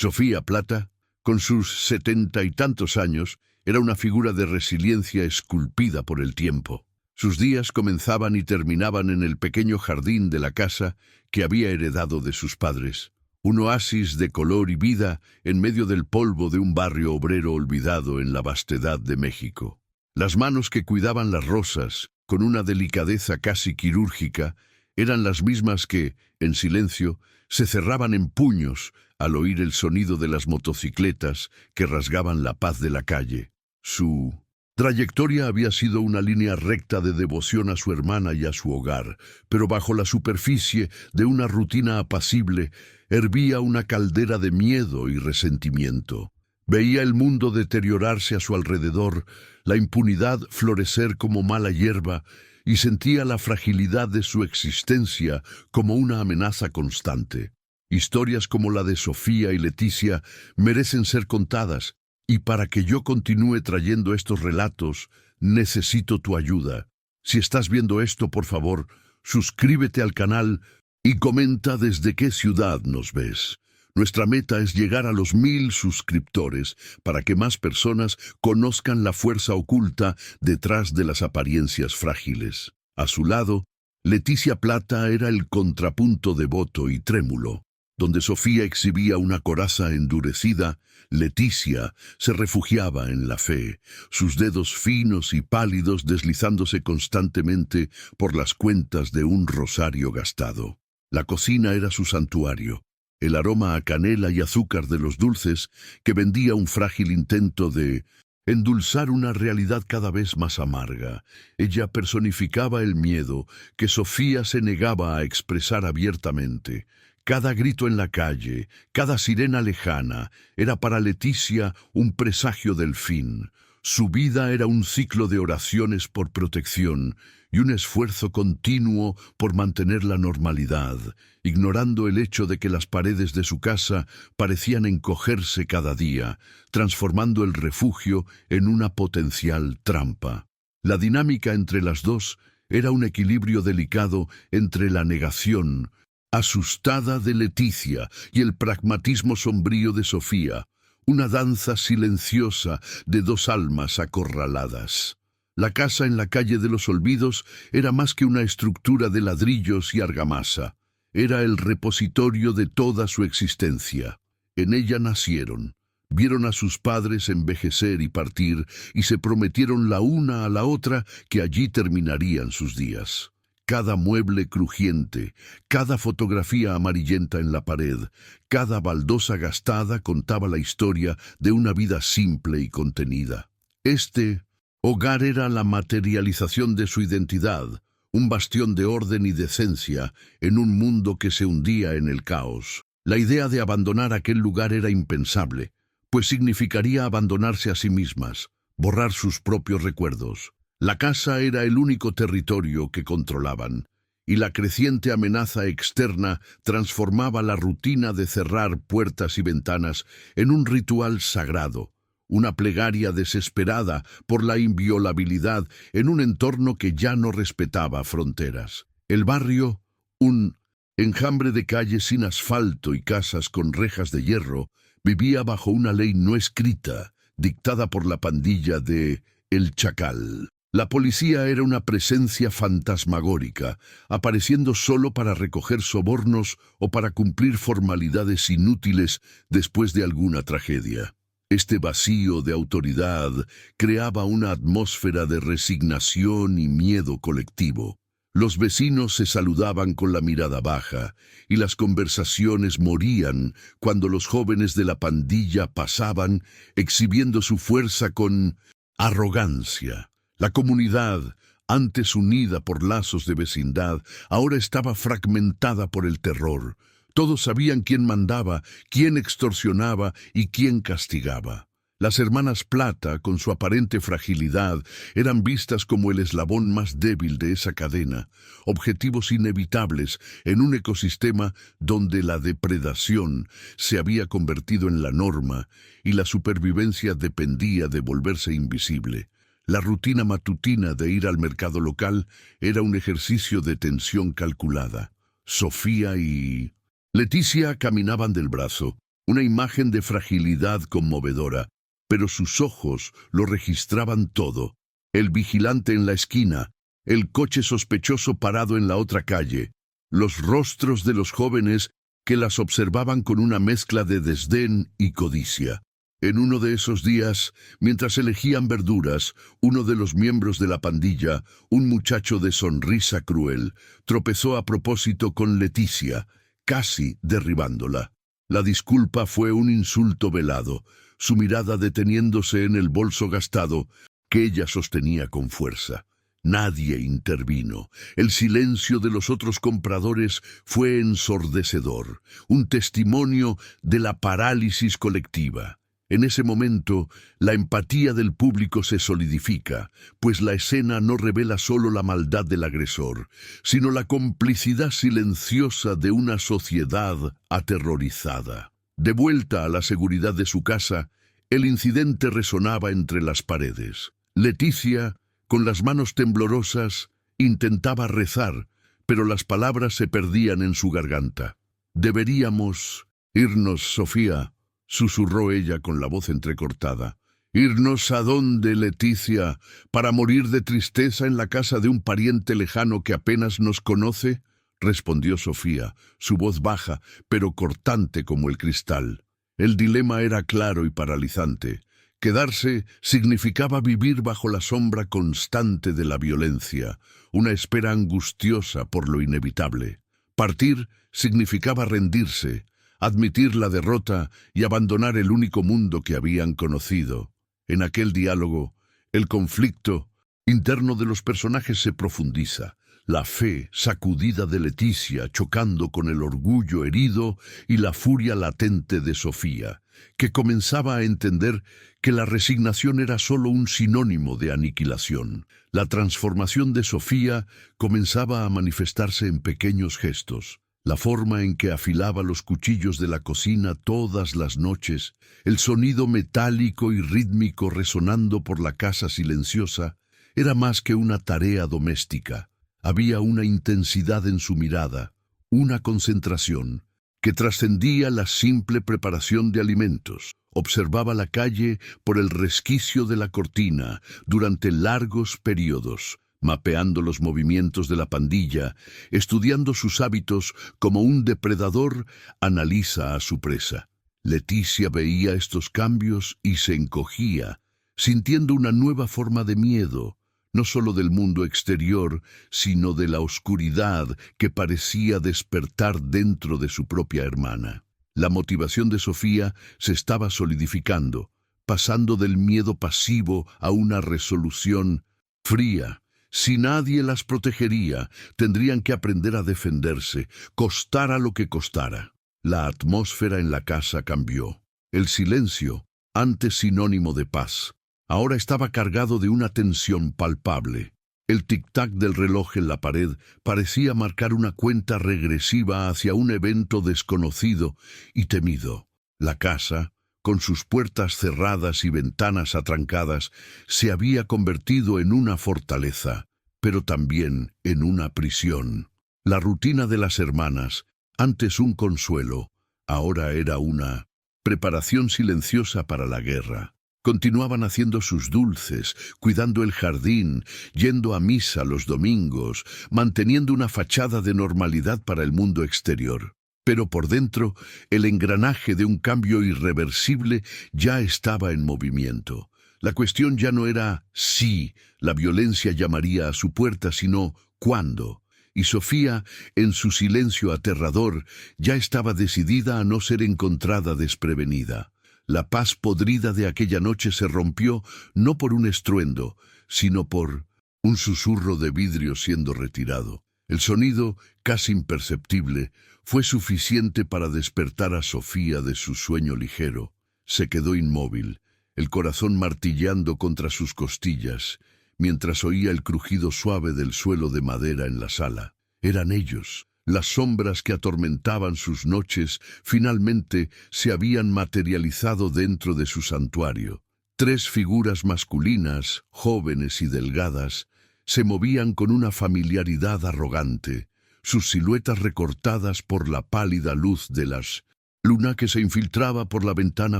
Sofía Plata, con sus 70 y tantos años, era una figura de resiliencia esculpida por el tiempo. Sus días comenzaban y terminaban en el pequeño jardín de la casa que había heredado de sus padres. Un oasis de color y vida en medio del polvo de un barrio obrero olvidado en la vastedad de México. Las manos que cuidaban las rosas, con una delicadeza casi quirúrgica, eran las mismas que, en silencio, se cerraban en puños al oír el sonido de las motocicletas que rasgaban la paz de la calle. Su trayectoria había sido una línea recta de devoción a su hermana y a su hogar, pero bajo la superficie de una rutina apacible hervía una caldera de miedo y resentimiento. Veía el mundo deteriorarse a su alrededor, la impunidad florecer como mala hierba, y sentía la fragilidad de su existencia como una amenaza constante. Historias como la de Sofía y Leticia merecen ser contadas, y para que yo continúe trayendo estos relatos, necesito tu ayuda. Si estás viendo esto, por favor, suscríbete al canal y comenta desde qué ciudad nos ves. Nuestra meta es llegar a los 1000 suscriptores para que más personas conozcan la fuerza oculta detrás de las apariencias frágiles. A su lado, Leticia Plata era el contrapunto devoto y trémulo. Donde Sofía exhibía una coraza endurecida, Leticia se refugiaba en la fe, sus dedos finos y pálidos deslizándose constantemente por las cuentas de un rosario gastado. La cocina era su santuario. El aroma a canela y azúcar de los dulces que vendía un frágil intento de endulzar una realidad cada vez más amarga. Ella personificaba el miedo que Sofía se negaba a expresar abiertamente. Cada grito en la calle, cada sirena lejana, era para Leticia un presagio del fin. Su vida era un ciclo de oraciones por protección y un esfuerzo continuo por mantener la normalidad, ignorando el hecho de que las paredes de su casa parecían encogerse cada día, transformando el refugio en una potencial trampa. La dinámica entre las dos era un equilibrio delicado entre la negación asustada de Leticia y el pragmatismo sombrío de Sofía, una danza silenciosa de dos almas acorraladas. La casa en la calle de los Olvidos era más que una estructura de ladrillos y argamasa. Era el repositorio de toda su existencia. En ella nacieron, vieron a sus padres envejecer y partir, y se prometieron la una a la otra que allí terminarían sus días. Cada mueble crujiente, cada fotografía amarillenta en la pared, cada baldosa gastada contaba la historia de una vida simple y contenida. Este hogar era la materialización de su identidad, un bastión de orden y decencia en un mundo que se hundía en el caos. La idea de abandonar aquel lugar era impensable, pues significaría abandonarse a sí mismas, borrar sus propios recuerdos. La casa era el único territorio que controlaban, y la creciente amenaza externa transformaba la rutina de cerrar puertas y ventanas en un ritual sagrado, una plegaria desesperada por la inviolabilidad en un entorno que ya no respetaba fronteras. El barrio, un enjambre de calles sin asfalto y casas con rejas de hierro, vivía bajo una ley no escrita, dictada por la pandilla de El Chacal. La policía era una presencia fantasmagórica, apareciendo solo para recoger sobornos o para cumplir formalidades inútiles después de alguna tragedia. Este vacío de autoridad creaba una atmósfera de resignación y miedo colectivo. Los vecinos se saludaban con la mirada baja, y las conversaciones morían cuando los jóvenes de la pandilla pasaban, exhibiendo su fuerza con arrogancia. La comunidad, antes unida por lazos de vecindad, ahora estaba fragmentada por el terror. Todos sabían quién mandaba, quién extorsionaba y quién castigaba. Las hermanas Plata, con su aparente fragilidad, eran vistas como el eslabón más débil de esa cadena, objetivos inevitables en un ecosistema donde la depredación se había convertido en la norma y la supervivencia dependía de volverse invisible. La rutina matutina de ir al mercado local era un ejercicio de tensión calculada. Sofía y Leticia caminaban del brazo, una imagen de fragilidad conmovedora, pero sus ojos lo registraban todo. El vigilante en la esquina, el coche sospechoso parado en la otra calle, los rostros de los jóvenes que las observaban con una mezcla de desdén y codicia. En uno de esos días, mientras elegían verduras, uno de los miembros de la pandilla, un muchacho de sonrisa cruel, tropezó a propósito con Leticia, casi derribándola. La disculpa fue un insulto velado, su mirada deteniéndose en el bolso gastado que ella sostenía con fuerza. Nadie intervino. El silencio de los otros compradores fue ensordecedor, un testimonio de la parálisis colectiva. En ese momento, la empatía del público se solidifica, pues la escena no revela solo la maldad del agresor, sino la complicidad silenciosa de una sociedad aterrorizada. De vuelta a la seguridad de su casa, el incidente resonaba entre las paredes. Leticia, con las manos temblorosas, intentaba rezar, pero las palabras se perdían en su garganta. «Deberíamos irnos, Sofía», susurró ella con la voz entrecortada. «¿Irnos a dónde, Leticia? ¿Para morir de tristeza en la casa de un pariente lejano que apenas nos conoce?», respondió Sofía, su voz baja, pero cortante como el cristal. El dilema era claro y paralizante. Quedarse significaba vivir bajo la sombra constante de la violencia, una espera angustiosa por lo inevitable. Partir significaba rendirse, admitir la derrota y abandonar el único mundo que habían conocido. En aquel diálogo, el conflicto interno de los personajes se profundiza. La fe sacudida de Leticia chocando con el orgullo herido y la furia latente de Sofía, que comenzaba a entender que la resignación era solo un sinónimo de aniquilación. La transformación de Sofía comenzaba a manifestarse en pequeños gestos. La forma en que afilaba los cuchillos de la cocina todas las noches, el sonido metálico y rítmico resonando por la casa silenciosa, era más que una tarea doméstica. Había una intensidad en su mirada, una concentración, que trascendía la simple preparación de alimentos. Observaba la calle por el resquicio de la cortina durante largos periodos, mapeando los movimientos de la pandilla, estudiando sus hábitos como un depredador analiza a su presa. Leticia veía estos cambios y se encogía, sintiendo una nueva forma de miedo, no solo del mundo exterior, sino de la oscuridad que parecía despertar dentro de su propia hermana. La motivación de Sofía se estaba solidificando, pasando del miedo pasivo a una resolución fría. Si nadie las protegería, tendrían que aprender a defenderse, costara lo que costara. La atmósfera en la casa cambió. El silencio, antes sinónimo de paz, ahora estaba cargado de una tensión palpable. El tic-tac del reloj en la pared parecía marcar una cuenta regresiva hacia un evento desconocido y temido. La casa, con sus puertas cerradas y ventanas atrancadas, se había convertido en una fortaleza, pero también en una prisión. La rutina de las hermanas, antes un consuelo, ahora era una preparación silenciosa para la guerra. Continuaban haciendo sus dulces, cuidando el jardín, yendo a misa los domingos, manteniendo una fachada de normalidad para el mundo exterior. Pero por dentro, el engranaje de un cambio irreversible ya estaba en movimiento. La cuestión ya no era si la violencia llamaría a su puerta, sino cuándo. Y Sofía, en su silencio aterrador, ya estaba decidida a no ser encontrada desprevenida. La paz podrida de aquella noche se rompió no por un estruendo, sino por un susurro de vidrio siendo retirado. El sonido, casi imperceptible, fue suficiente para despertar a Sofía de su sueño ligero. Se quedó inmóvil, el corazón martilleando contra sus costillas, mientras oía el crujido suave del suelo de madera en la sala. Eran ellos. Las sombras que atormentaban sus noches finalmente se habían materializado dentro de su santuario. 3 figuras masculinas, jóvenes y delgadas, se movían con una familiaridad arrogante, sus siluetas recortadas por la pálida luz de las Luna que se infiltraba por la ventana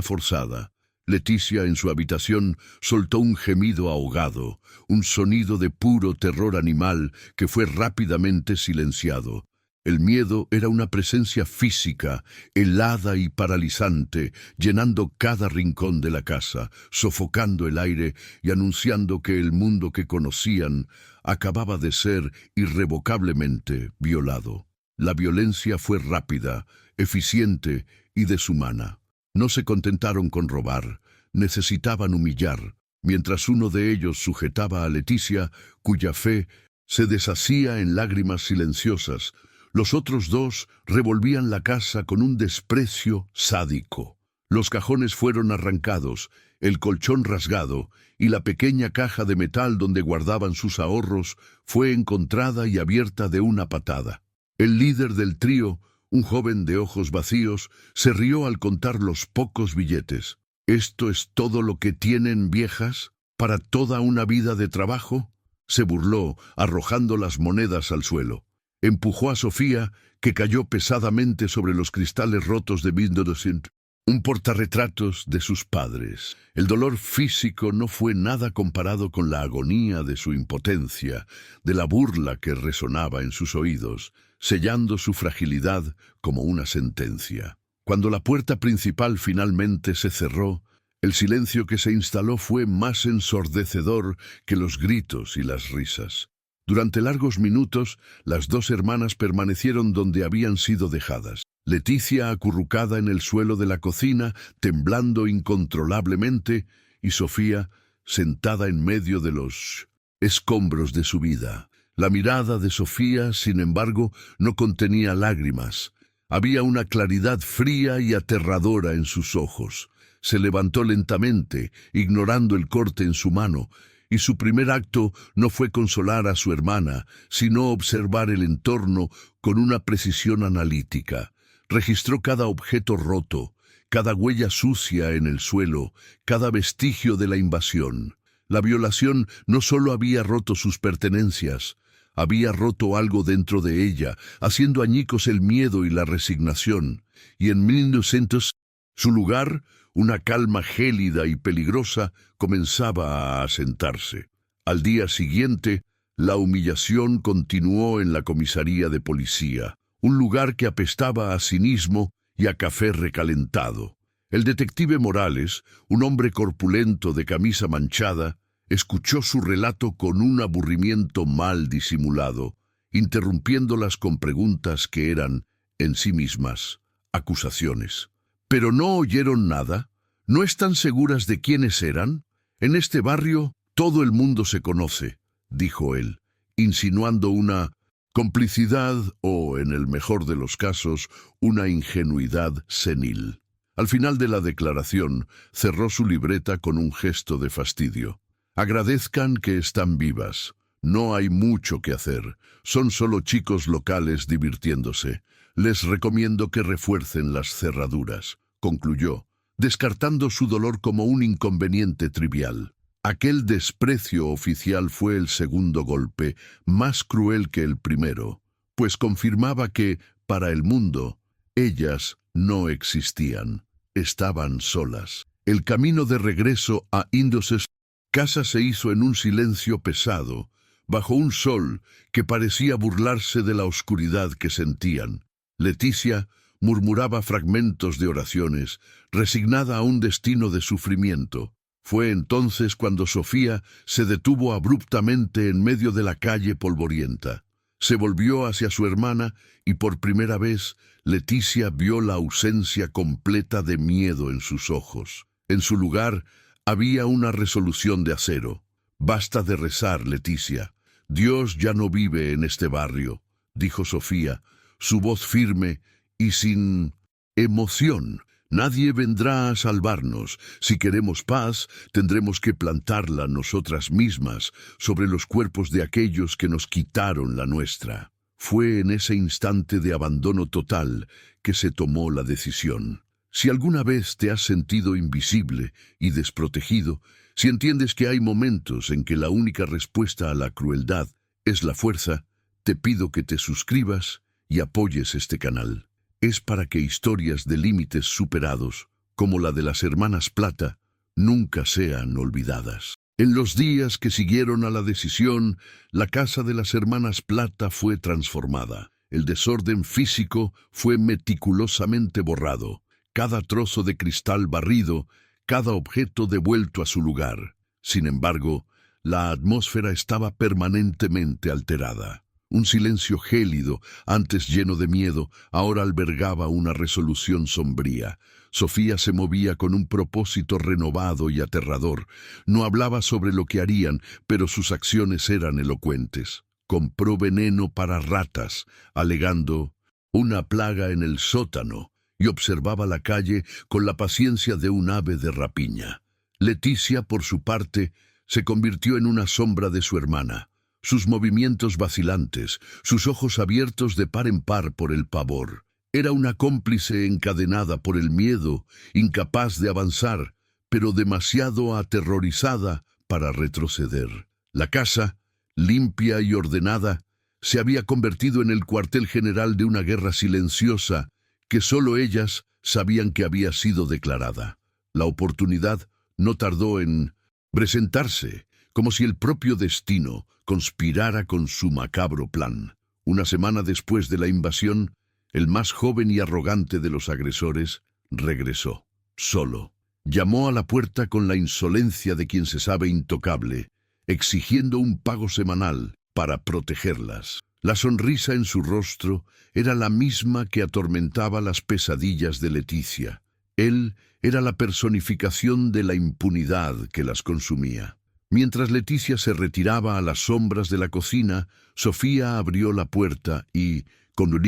forzada. Leticia en su habitación soltó un gemido ahogado, un sonido de puro terror animal que fue rápidamente silenciado. El miedo era una presencia física, helada y paralizante, llenando cada rincón de la casa, sofocando el aire y anunciando que el mundo que conocían acababa de ser irrevocablemente violado. La violencia fue rápida, eficiente y deshumana. No se contentaron con robar, necesitaban humillar, mientras uno de ellos sujetaba a Leticia, cuya fe se deshacía en lágrimas silenciosas. Los otros dos revolvían la casa con un desprecio sádico. Los cajones fueron arrancados, el colchón rasgado, y la pequeña caja de metal donde guardaban sus ahorros fue encontrada y abierta de una patada. El líder del trío, un joven de ojos vacíos, se rió al contar los pocos billetes. ¿Esto es todo lo que tienen, viejas, para toda una vida de trabajo? Se burló, arrojando las monedas al suelo. Empujó a Sofía, que cayó pesadamente sobre los cristales rotos de 1200, un portarretratos de sus padres. El dolor físico no fue nada comparado con la agonía de su impotencia, de la burla que resonaba en sus oídos, sellando su fragilidad como una sentencia. Cuando la puerta principal finalmente se cerró, el silencio que se instaló fue más ensordecedor que los gritos y las risas. Durante largos minutos, las dos hermanas permanecieron donde habían sido dejadas. Leticia acurrucada en el suelo de la cocina, temblando incontrolablemente, y Sofía sentada en medio de los escombros de su vida. La mirada de Sofía, sin embargo, no contenía lágrimas. Había una claridad fría y aterradora en sus ojos. Se levantó lentamente, ignorando el corte en su mano, y su primer acto no fue consolar a su hermana, sino observar el entorno con una precisión analítica. Registró cada objeto roto, cada huella sucia en el suelo, cada vestigio de la invasión. La violación no solo había roto sus pertenencias, había roto algo dentro de ella, haciendo añicos el miedo y la resignación. Y en 1900, su lugar, una calma gélida y peligrosa, comenzaba a asentarse. Al día siguiente, la humillación continuó en la comisaría de policía, un lugar que apestaba a cinismo y a café recalentado. El detective Morales, un hombre corpulento de camisa manchada, escuchó su relato con un aburrimiento mal disimulado, interrumpiéndolas con preguntas que eran, en sí mismas, acusaciones. ¿Pero no oyeron nada? ¿No están seguras de quiénes eran? En este barrio todo el mundo se conoce, dijo él, insinuando una complicidad o, en el mejor de los casos, una ingenuidad senil. Al final de la declaración, cerró su libreta con un gesto de fastidio. Agradezcan que están vivas. No hay mucho que hacer. Son solo chicos locales divirtiéndose. Les recomiendo que refuercen las cerraduras, concluyó, descartando su dolor como un inconveniente trivial. Aquel desprecio oficial fue el segundo golpe, más cruel que el primero, pues confirmaba que, para el mundo, ellas no existían. Estaban solas. El camino de regreso a Indoses casa se hizo en un silencio pesado, bajo un sol que parecía burlarse de la oscuridad que sentían. Leticia murmuraba fragmentos de oraciones, resignada a un destino de sufrimiento. Fue entonces cuando Sofía se detuvo abruptamente en medio de la calle polvorienta. Se volvió hacia su hermana y por primera vez Leticia vio la ausencia completa de miedo en sus ojos. En su lugar había una resolución de acero. «Basta de rezar, Leticia. Dios ya no vive en este barrio», dijo Sofía, su voz firme y sin emoción. «Nadie vendrá a salvarnos. Si queremos paz, tendremos que plantarla nosotras mismas sobre los cuerpos de aquellos que nos quitaron la nuestra». Fue en ese instante de abandono total que se tomó la decisión. Si alguna vez te has sentido invisible y desprotegido, si entiendes que hay momentos en que la única respuesta a la crueldad es la fuerza, te pido que te suscribas y apoyes este canal. es para que historias de límites superados, como la de las hermanas Plata, nunca sean olvidadas. En los días que siguieron a la decisión, la casa de las hermanas Plata fue transformada. El desorden físico fue meticulosamente borrado, cada trozo de cristal barrido, cada objeto devuelto a su lugar. Sin embargo, la atmósfera estaba permanentemente alterada. Un silencio gélido, antes lleno de miedo, ahora albergaba una resolución sombría. Sofía se movía con un propósito renovado y aterrador. No hablaba sobre lo que harían, pero sus acciones eran elocuentes. Compró veneno para ratas, alegando una plaga en el sótano, y observaba la calle con la paciencia de un ave de rapiña. Leticia, por su parte, se convirtió en una sombra de su hermana. Sus movimientos vacilantes, sus ojos abiertos de par en par por el pavor. Era una cómplice encadenada por el miedo, incapaz de avanzar, pero demasiado aterrorizada para retroceder. La casa, limpia y ordenada, se había convertido en el cuartel general de una guerra silenciosa que solo ellas sabían que había sido declarada. La oportunidad no tardó en presentarse, como si el propio destino conspirara con su macabro plan. Una semana después de la invasión, el más joven y arrogante de los agresores regresó, solo. Llamó a la puerta con la insolencia de quien se sabe intocable, exigiendo un pago semanal para protegerlas. La sonrisa en su rostro era la misma que atormentaba las pesadillas de Leticia. Él era la personificación de la impunidad que las consumía. Mientras Leticia se retiraba a las sombras de la cocina, Sofía abrió la puerta y, con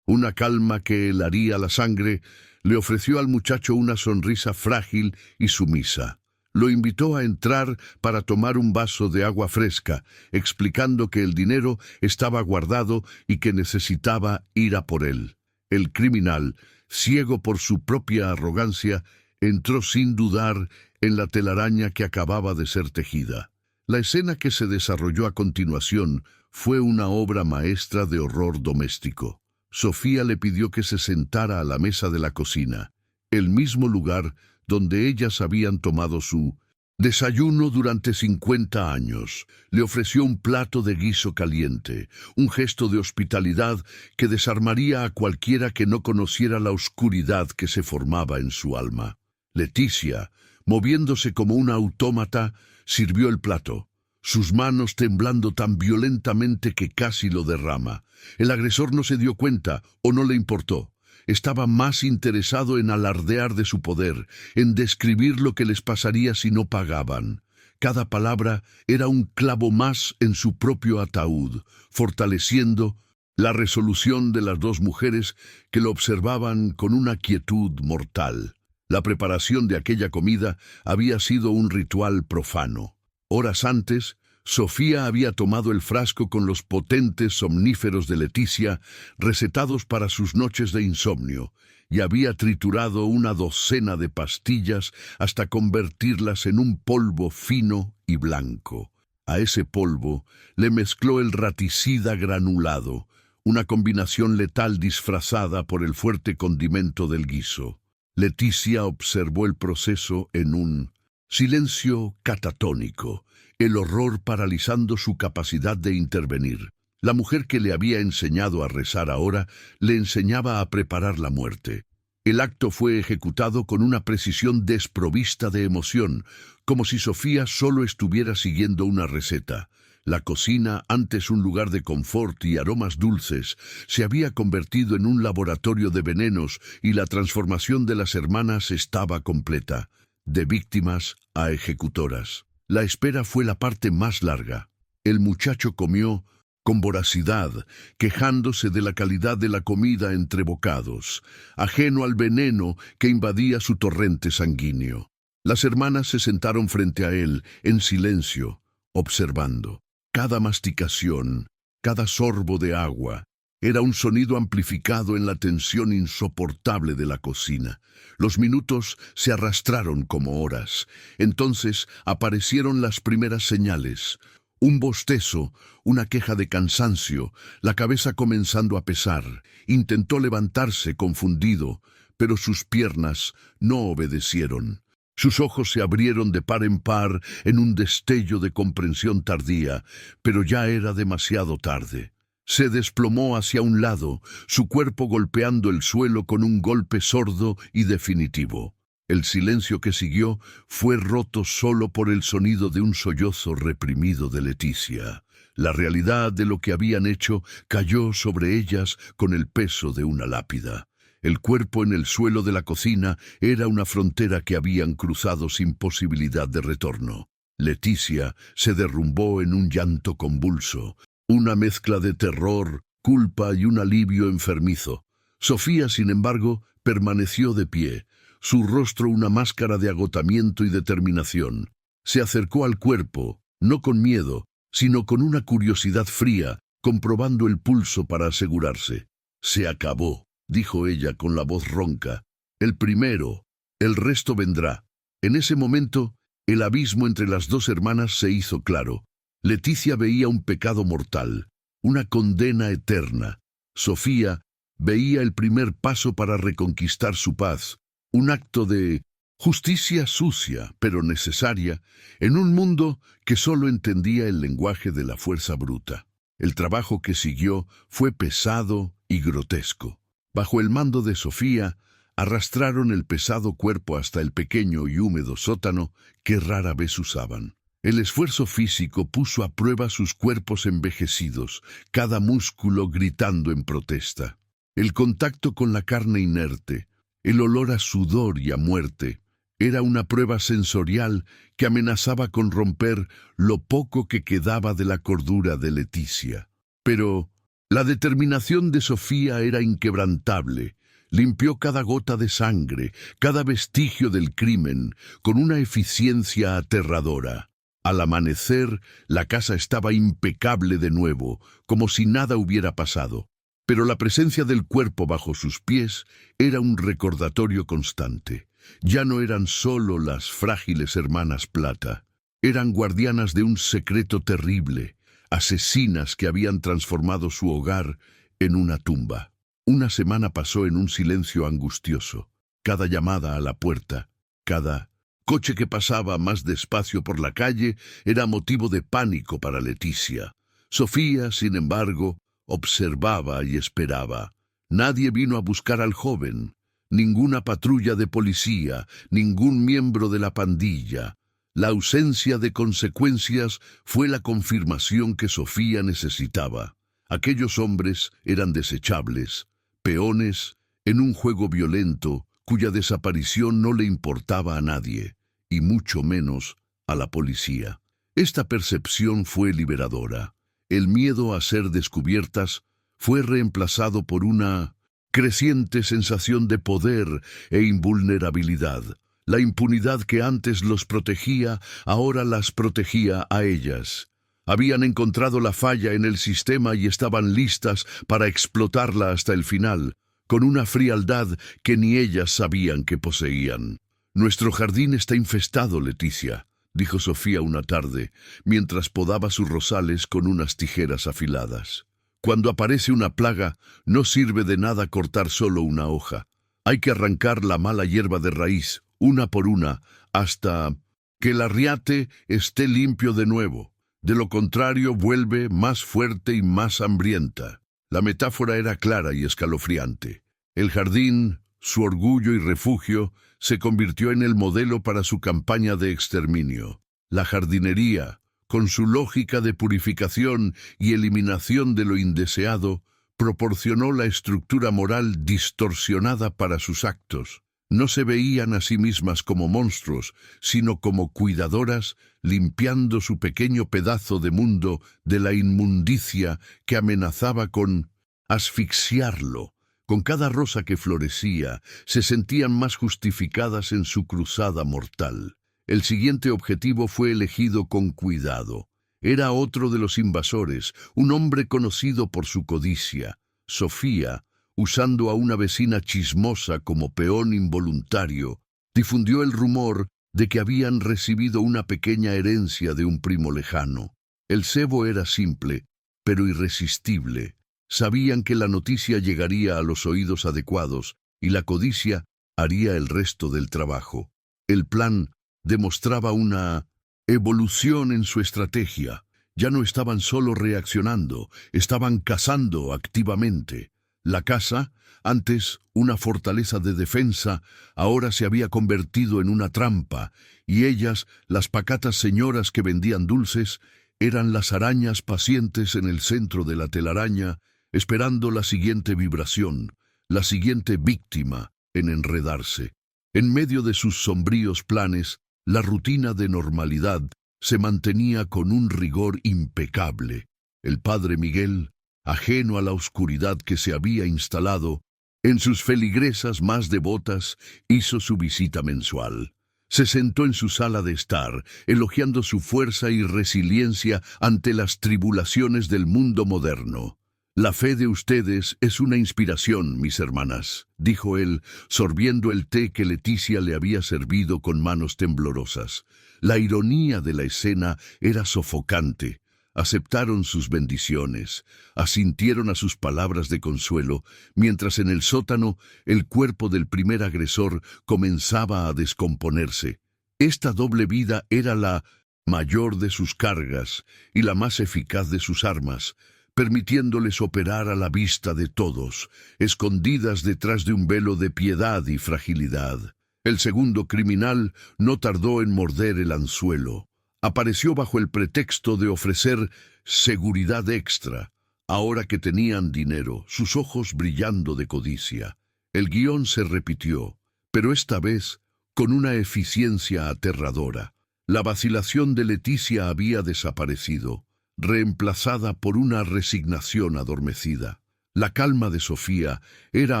una calma que helaría la sangre, le ofreció al muchacho una sonrisa frágil y sumisa. Lo invitó a entrar para tomar un vaso de agua fresca, explicando que el dinero estaba guardado y que necesitaba ir a por él. El criminal, ciego por su propia arrogancia, entró sin dudar en la telaraña que acababa de ser tejida. La escena que se desarrolló a continuación fue una obra maestra de horror doméstico. Sofía le pidió que se sentara a la mesa de la cocina, el mismo lugar donde ellas habían tomado su desayuno durante 50 años. Le ofreció un plato de guiso caliente, un gesto de hospitalidad que desarmaría a cualquiera que no conociera la oscuridad que se formaba en su alma. Leticia, moviéndose como una autómata, sirvió el plato, sus manos temblando tan violentamente que casi lo derrama. El agresor no se dio cuenta o no le importó. Estaba más interesado en alardear de su poder, en describir lo que les pasaría si no pagaban. Cada palabra era un clavo más en su propio ataúd, fortaleciendo la resolución de las dos mujeres que lo observaban con una quietud mortal. La preparación de aquella comida había sido un ritual profano. Horas antes, Sofía había tomado el frasco con los potentes somníferos de Leticia, recetados para sus noches de insomnio, y había triturado una docena de pastillas hasta convertirlas en un polvo fino y blanco. A ese polvo le mezcló el raticida granulado, una combinación letal disfrazada por el fuerte condimento del guiso. Leticia observó el proceso en un silencio catatónico, el horror paralizando su capacidad de intervenir. La mujer que le había enseñado a rezar ahora le enseñaba a preparar la muerte. El acto fue ejecutado con una precisión desprovista de emoción, como si Sofía solo estuviera siguiendo una receta. La cocina, antes un lugar de confort y aromas dulces, se había convertido en un laboratorio de venenos y la transformación de las hermanas estaba completa, de víctimas a ejecutoras. La espera fue la parte más larga. El muchacho comió con voracidad, quejándose de la calidad de la comida entre bocados, ajeno al veneno que invadía su torrente sanguíneo. Las hermanas se sentaron frente a él, en silencio, observando. Cada masticación, cada sorbo de agua, era un sonido amplificado en la tensión insoportable de la cocina. Los minutos se arrastraron como horas. Entonces aparecieron las primeras señales. Un bostezo, una queja de cansancio, la cabeza comenzando a pesar. Intentó levantarse confundido, pero sus piernas no obedecieron. Sus ojos se abrieron de par en par en un destello de comprensión tardía, pero ya era demasiado tarde. Se desplomó hacia un lado, su cuerpo golpeando el suelo con un golpe sordo y definitivo. El silencio que siguió fue roto solo por el sonido de un sollozo reprimido de Leticia. La realidad de lo que habían hecho cayó sobre ellas con el peso de una lápida. El cuerpo en el suelo de la cocina era una frontera que habían cruzado sin posibilidad de retorno. Leticia se derrumbó en un llanto convulso, una mezcla de terror, culpa y un alivio enfermizo. Sofía, sin embargo, permaneció de pie, su rostro una máscara de agotamiento y determinación. Se acercó al cuerpo, no con miedo, sino con una curiosidad fría, comprobando el pulso para asegurarse. «Se acabó», dijo ella con la voz ronca. «El primero, el resto vendrá». En ese momento, el abismo entre las dos hermanas se hizo claro. Leticia veía un pecado mortal, una condena eterna. Sofía veía el primer paso para reconquistar su paz, un acto de justicia sucia, pero necesaria, en un mundo que solo entendía el lenguaje de la fuerza bruta. El trabajo que siguió fue pesado y grotesco. Bajo el mando de Sofía, arrastraron el pesado cuerpo hasta el pequeño y húmedo sótano que rara vez usaban. El esfuerzo físico puso a prueba sus cuerpos envejecidos, cada músculo gritando en protesta. El contacto con la carne inerte, el olor a sudor y a muerte, era una prueba sensorial que amenazaba con romper lo poco que quedaba de la cordura de Leticia. Pero la determinación de Sofía era inquebrantable. Limpió cada gota de sangre, cada vestigio del crimen, con una eficiencia aterradora. Al amanecer, la casa estaba impecable de nuevo, como si nada hubiera pasado. Pero la presencia del cuerpo bajo sus pies era un recordatorio constante. Ya no eran solo las frágiles hermanas Plata, eran guardianas de un secreto terrible, asesinas que habían transformado su hogar en una tumba. Una semana pasó en un silencio angustioso. Cada llamada a la puerta, cada coche que pasaba más despacio por la calle era motivo de pánico para Leticia. Sofía, sin embargo, observaba y esperaba. Nadie vino a buscar al joven, ninguna patrulla de policía, ningún miembro de la pandilla. La ausencia de consecuencias fue la confirmación que Sofía necesitaba. Aquellos hombres eran desechables, peones en un juego violento cuya desaparición no le importaba a nadie, y mucho menos a la policía. Esta percepción fue liberadora. El miedo a ser descubiertas fue reemplazado por una creciente sensación de poder e invulnerabilidad. La impunidad que antes los protegía, ahora las protegía a ellas. Habían encontrado la falla en el sistema y estaban listas para explotarla hasta el final, con una frialdad que ni ellas sabían que poseían. «Nuestro jardín está infestado, Leticia», dijo Sofía una tarde, mientras podaba sus rosales con unas tijeras afiladas. «Cuando aparece una plaga, no sirve de nada cortar solo una hoja. Hay que arrancar la mala hierba de raíz, una por una, hasta que el arriate esté limpio de nuevo. De lo contrario, vuelve más fuerte y más hambrienta». La metáfora era clara y escalofriante. El jardín, su orgullo y refugio, se convirtió en el modelo para su campaña de exterminio. La jardinería, con su lógica de purificación y eliminación de lo indeseado, proporcionó la estructura moral distorsionada para sus actos. No se veían a sí mismas como monstruos, sino como cuidadoras, limpiando su pequeño pedazo de mundo de la inmundicia que amenazaba con asfixiarlo. Con cada rosa que florecía, se sentían más justificadas en su cruzada mortal. El siguiente objetivo fue elegido con cuidado. Era otro de los invasores, un hombre conocido por su codicia. Sofía, usando a una vecina chismosa como peón involuntario, difundió el rumor de que habían recibido una pequeña herencia de un primo lejano. El cebo era simple, pero irresistible. Sabían que la noticia llegaría a los oídos adecuados y la codicia haría el resto del trabajo. El plan demostraba una evolución en su estrategia. Ya no estaban solo reaccionando, estaban cazando activamente. La casa, antes una fortaleza de defensa, ahora se había convertido en una trampa, y ellas, las pacatas señoras que vendían dulces, eran las arañas pacientes en el centro de la telaraña, esperando la siguiente vibración, la siguiente víctima en enredarse. En medio de sus sombríos planes, la rutina de normalidad se mantenía con un rigor impecable. El padre Miguel, ajeno a la oscuridad que se había instalado, en sus feligresas más devotas, hizo su visita mensual. Se sentó en su sala de estar, elogiando su fuerza y resiliencia ante las tribulaciones del mundo moderno. «La fe de ustedes es una inspiración, mis hermanas», dijo él, sorbiendo el té que Leticia le había servido con manos temblorosas. La ironía de la escena era sofocante. Aceptaron sus bendiciones, asintieron a sus palabras de consuelo, mientras en el sótano el cuerpo del primer agresor comenzaba a descomponerse. Esta doble vida era la mayor de sus cargas y la más eficaz de sus armas, permitiéndoles operar a la vista de todos, escondidas detrás de un velo de piedad y fragilidad. El segundo criminal no tardó en morder el anzuelo. Apareció bajo el pretexto de ofrecer seguridad extra, ahora que tenían dinero, sus ojos brillando de codicia. El guión se repitió, pero esta vez con una eficiencia aterradora. La vacilación de Leticia había desaparecido, reemplazada por una resignación adormecida. La calma de Sofía era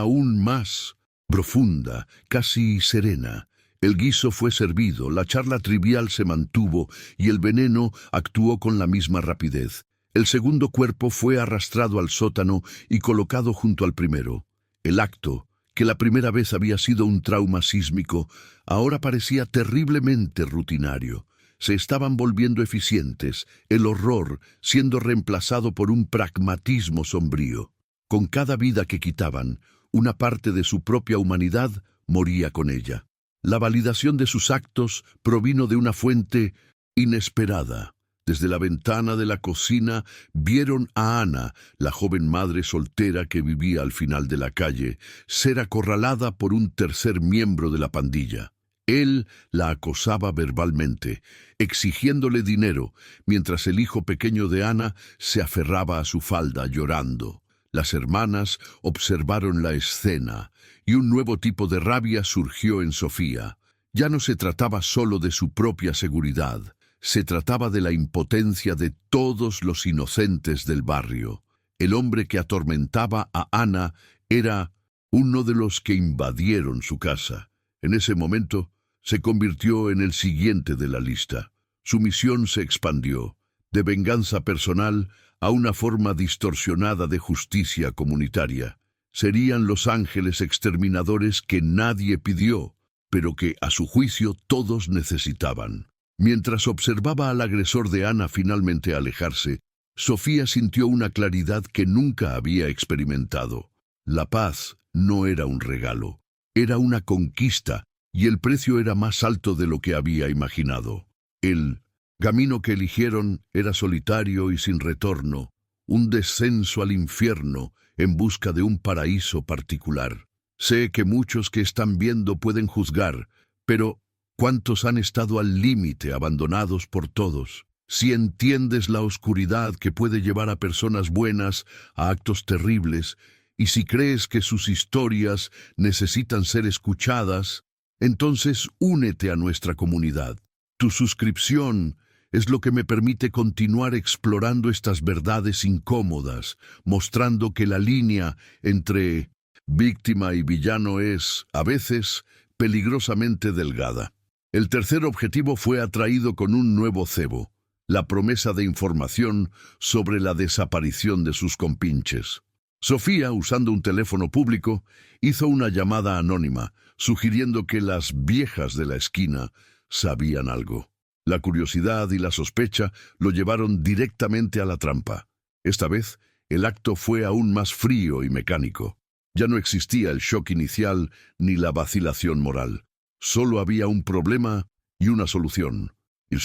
aún más profunda, casi serena. El guiso fue servido, la charla trivial se mantuvo y el veneno actuó con la misma rapidez. El segundo cuerpo fue arrastrado al sótano y colocado junto al primero. El acto, que la primera vez había sido un trauma sísmico, ahora parecía terriblemente rutinario. Se estaban volviendo eficientes, el horror siendo reemplazado por un pragmatismo sombrío. Con cada vida que quitaban, una parte de su propia humanidad moría con ella. La validación de sus actos provino de una fuente inesperada. Desde la ventana de la cocina vieron a Ana, la joven madre soltera que vivía al final de la calle, ser acorralada por un tercer miembro de la pandilla. Él la acosaba verbalmente, exigiéndole dinero, mientras el hijo pequeño de Ana se aferraba a su falda llorando. Las hermanas observaron la escena, y un nuevo tipo de rabia surgió en Sofía. Ya no se trataba solo de su propia seguridad, se trataba de la impotencia de todos los inocentes del barrio. El hombre que atormentaba a Ana era uno de los que invadieron su casa. En ese momento, se convirtió en el siguiente de la lista. Su misión se expandió, de venganza personal a una forma distorsionada de justicia comunitaria. Serían los ángeles exterminadores que nadie pidió, pero que, a su juicio, todos necesitaban. Mientras observaba al agresor de Ana finalmente alejarse, Sofía sintió una claridad que nunca había experimentado. La paz no era un regalo, era una conquista, y el precio era más alto de lo que había imaginado. El camino que eligieron era solitario y sin retorno, un descenso al infierno en busca de un paraíso particular. Sé que muchos que están viendo pueden juzgar, pero ¿cuántos han estado al límite, abandonados por todos? Si entiendes la oscuridad que puede llevar a personas buenas a actos terribles, y si crees que sus historias necesitan ser escuchadas, entonces únete a nuestra comunidad. Tu suscripción es lo que me permite continuar explorando estas verdades incómodas, mostrando que la línea entre víctima y villano es, a veces, peligrosamente delgada. El tercer objetivo fue atraído con un nuevo cebo, la promesa de información sobre la desaparición de sus compinches. Sofía, usando un teléfono público, hizo una llamada anónima, sugiriendo que las viejas de la esquina sabían algo. La curiosidad y la sospecha lo llevaron directamente a la trampa. Esta vez, el acto fue aún más frío y mecánico. Ya no existía el shock inicial ni la vacilación moral. Solo había un problema y una solución. El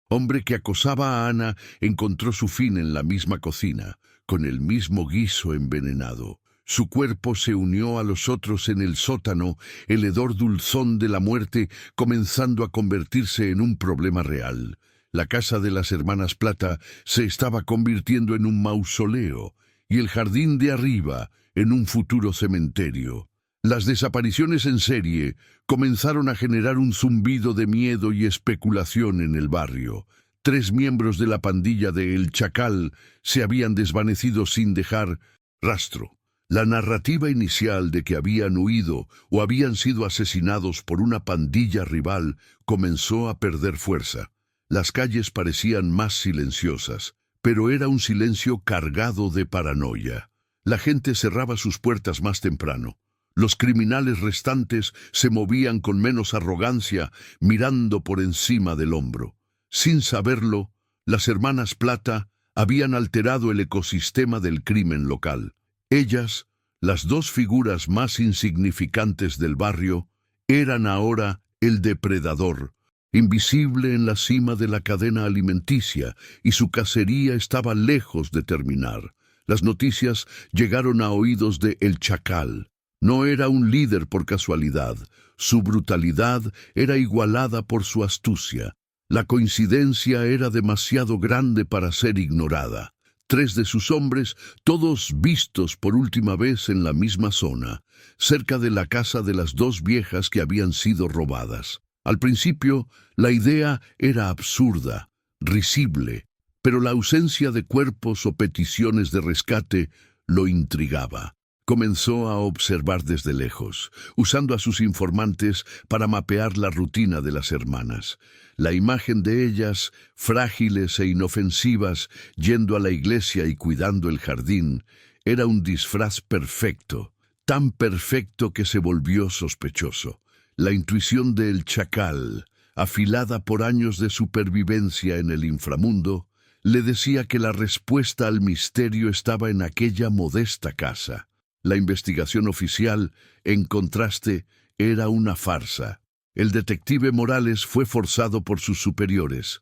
hombre que acosaba a Ana encontró su fin en la misma cocina, con el mismo guiso envenenado. Su cuerpo se unió a los otros en el sótano, el hedor dulzón de la muerte comenzando a convertirse en un problema real. La casa de las hermanas Plata se estaba convirtiendo en un mausoleo, y el jardín de arriba en un futuro cementerio. Las desapariciones en serie comenzaron a generar un zumbido de miedo y especulación en el barrio. 3 miembros de la pandilla de El Chacal se habían desvanecido sin dejar rastro. La narrativa inicial de que habían huido o habían sido asesinados por una pandilla rival comenzó a perder fuerza. Las calles parecían más silenciosas, pero era un silencio cargado de paranoia. La gente cerraba sus puertas más temprano. Los criminales restantes se movían con menos arrogancia, mirando por encima del hombro. Sin saberlo, las hermanas Plata habían alterado el ecosistema del crimen local. Ellas, las 2 figuras más insignificantes del barrio, eran ahora el depredador, invisible en la cima de la cadena alimenticia, y su cacería estaba lejos de terminar. Las noticias llegaron a oídos de El Chacal. No era un líder por casualidad. Su brutalidad era igualada por su astucia. La coincidencia era demasiado grande para ser ignorada. 3 de sus hombres, todos vistos por última vez en la misma zona, cerca de la casa de las 2 viejas que habían sido robadas. Al principio, la idea era absurda, risible, pero la ausencia de cuerpos o peticiones de rescate lo intrigaba. Comenzó a observar desde lejos, usando a sus informantes para mapear la rutina de las hermanas. La imagen de ellas, frágiles e inofensivas, yendo a la iglesia y cuidando el jardín, era un disfraz perfecto, tan perfecto que se volvió sospechoso. La intuición del Chacal, afilada por años de supervivencia en el inframundo, le decía que la respuesta al misterio estaba en aquella modesta casa. La investigación oficial, en contraste, era una farsa. El detective Morales fue forzado por sus superiores.